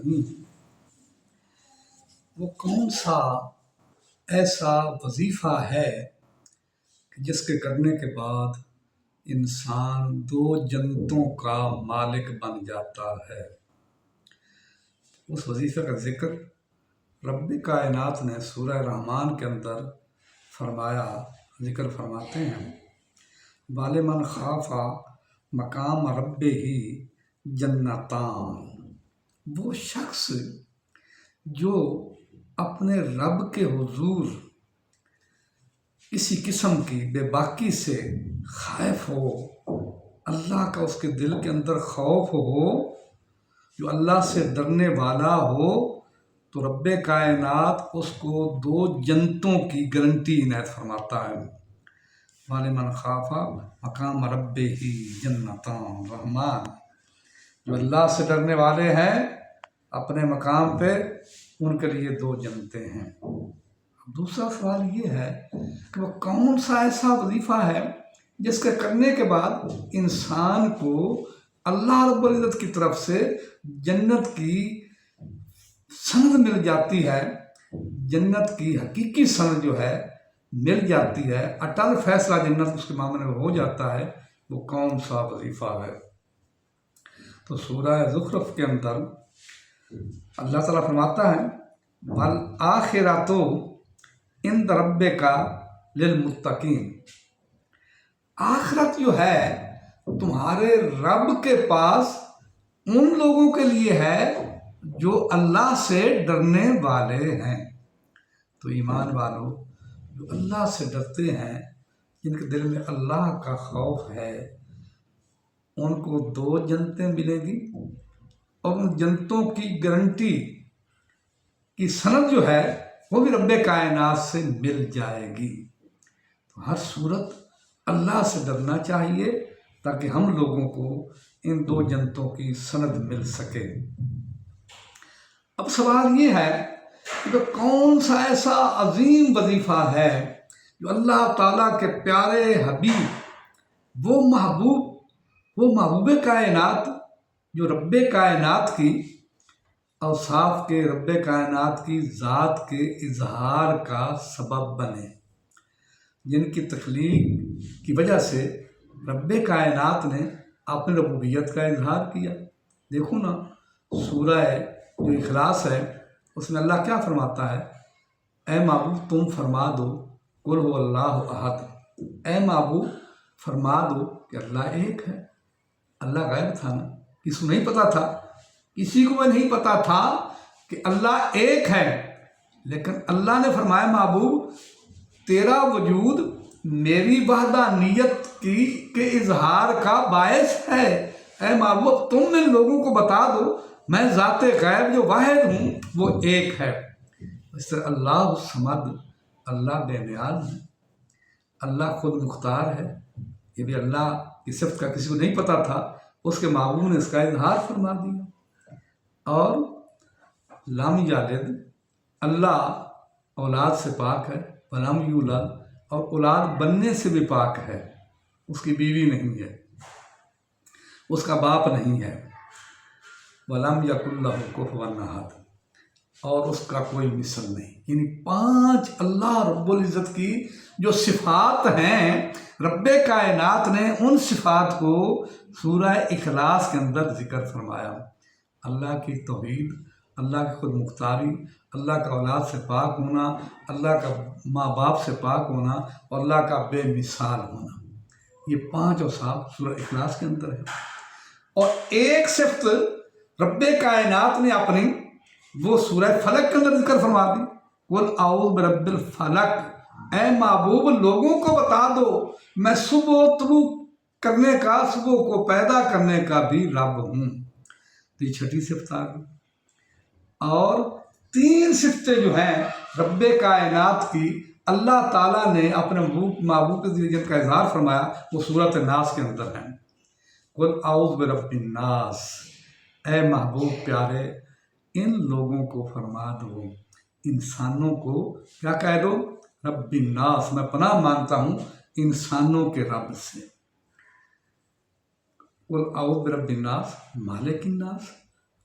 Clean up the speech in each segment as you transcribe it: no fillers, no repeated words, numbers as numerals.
نہیں ہے۔ وہ کون سا ایسا وظیفہ ہے کہ جس کے کرنے کے بعد انسان دو جنتوں کا مالک بن جاتا ہے؟ اس وظیفے کا ذکر رب کائنات نے سورہ رحمان کے اندر فرمایا، ذکر فرماتے ہیں، وَلِمَنْ خَافَ مَقَامَ رَبِّهِ جنتان۔ وہ شخص جو اپنے رب کے حضور کسی قسم کی بے باکی سے خائف ہو، اللہ کا اس کے دل کے اندر خوف ہو، جو اللہ سے ڈرنے والا ہو، تو رب کائنات اس کو دو جنتوں کی گارنٹی عنایت فرماتا ہے۔ وَلِمَنْ خَافَ مَقَامَ رَبِّهِ جنتان، رحمان جو اللہ سے ڈرنے والے ہیں اپنے مقام پہ، ان کے لیے دو جنتیں ہیں۔ دوسرا سوال یہ ہے کہ وہ کون سا ایسا وظیفہ ہے جس کے کرنے کے بعد انسان کو اللہ رب العزت کی طرف سے جنت کی سند مل جاتی ہے، جنت کی حقیقی سند جو ہے مل جاتی ہے، اٹل فیصلہ جنت اس کے معاملے میں ہو جاتا ہے، وہ کون سا وظیفہ ہے؟ تو سورہ زخرف کے اندر اللہ تعالیٰ فرماتا ہے، وَالْآخِرَةُ عِنْدَ رَبِّكَ لِلْمُتَّقِينَ۔ آخرت جو ہے تمہارے رب کے پاس ان لوگوں کے لیے ہے جو اللہ سے ڈرنے والے ہیں۔ تو ایمان والو جو اللہ سے ڈرتے ہیں، جن کے دل میں اللہ کا خوف ہے، ان کو دو جنتیں ملیں گی، اور ان جنتوں کی گارنٹی کی سند جو ہے وہ بھی رب کائنات سے مل جائے گی۔ تو ہر صورت اللہ سے ڈرنا چاہیے تاکہ ہم لوگوں کو ان دو جنتوں کی سند مل سکے۔ اب سوال یہ ہے کہ کون سا ایسا عظیم وظیفہ ہے جو اللہ تعالیٰ کے پیارے حبیب، وہ محبوب کائنات، جو رب کائنات کی اوصاف کے، رب کائنات کی ذات کے اظہار کا سبب بنے، جن کی تخلیق کی وجہ سے رب کائنات نے اپنی ربوبیت کا اظہار کیا۔ دیکھو نا، سورہ جو اخلاص ہے اس میں اللہ کیا فرماتا ہے؟ اے معبود تم فرما دو قل هو اللہ احد، اے معبود فرما دو کہ اللہ ایک ہے۔ اللہ غائب تھا نا، کسی کو نہیں پتا تھا، کسی کو نہیں پتا تھا کہ اللہ ایک ہے، لیکن اللہ نے فرمایا محبوب تیرا وجود میری وحدانیت کے اظہار کا باعث ہے۔ اے محبوب تم ان لوگوں کو بتا دو میں ذات غیب جو واحد ہوں وہ ایک ہے۔ اس طرح اللہ الصمد، اللہ بے نیاز ہے، اللہ خود مختار ہے، یہ بھی اللہ کی صفت کا کسی کو نہیں پتا تھا، اس کے محبوب نے اس کا اظہار فرما دیا۔ اور لم یلد، اللہ اولاد سے پاک ہے، ولم یولد، اور اولاد بننے سے بھی پاک ہے، اس کی بیوی نہیں ہے، اس کا باپ نہیں ہے، ولم یکن لہ کفوا احد، اور اس کا کوئی مثل نہیں۔ یعنی 5 اللہ رب العزت کی جو صفات ہیں، رب کائنات نے ان صفات کو سورہ اخلاص کے اندر ذکر فرمایا۔ اللہ کی توحید، اللہ کی خود مختاری، اللہ کا اولاد سے پاک ہونا، اللہ کا ماں باپ سے پاک ہونا، اور اللہ کا بے مثال ہونا، یہ 5 اوصاف سورہ اخلاص کے اندر ہے۔ اور ایک صفت رب کائنات نے اپنی وہ سورہ فلق کے اندر ذکر فرما دی، قل اعوذ برب الفلق، اے محبوب لوگوں کو بتا دو میں صبح طلوع کرنے کا، صبح کو پیدا کرنے کا بھی رب ہوں۔ تو یہ 6ٹھی صفت آ گئی۔ اور 3 صفتیں جو ہیں رب کائنات کی، اللہ تعالیٰ نے اپنے محبوب کے ذریعے جن کا اظہار فرمایا وہ سورۃ الناس کے اندر ہیں۔ قل اعوذ برب الناس، اے محبوب پیارے ان لوگوں کو فرما دو، انسانوں کو کیا کہہ دو؟ رب الناس، میں پناہ مانگتا ہوں انسانوں کے رب سے۔ قل اعوذ برب الناس، مالک الناس،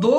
2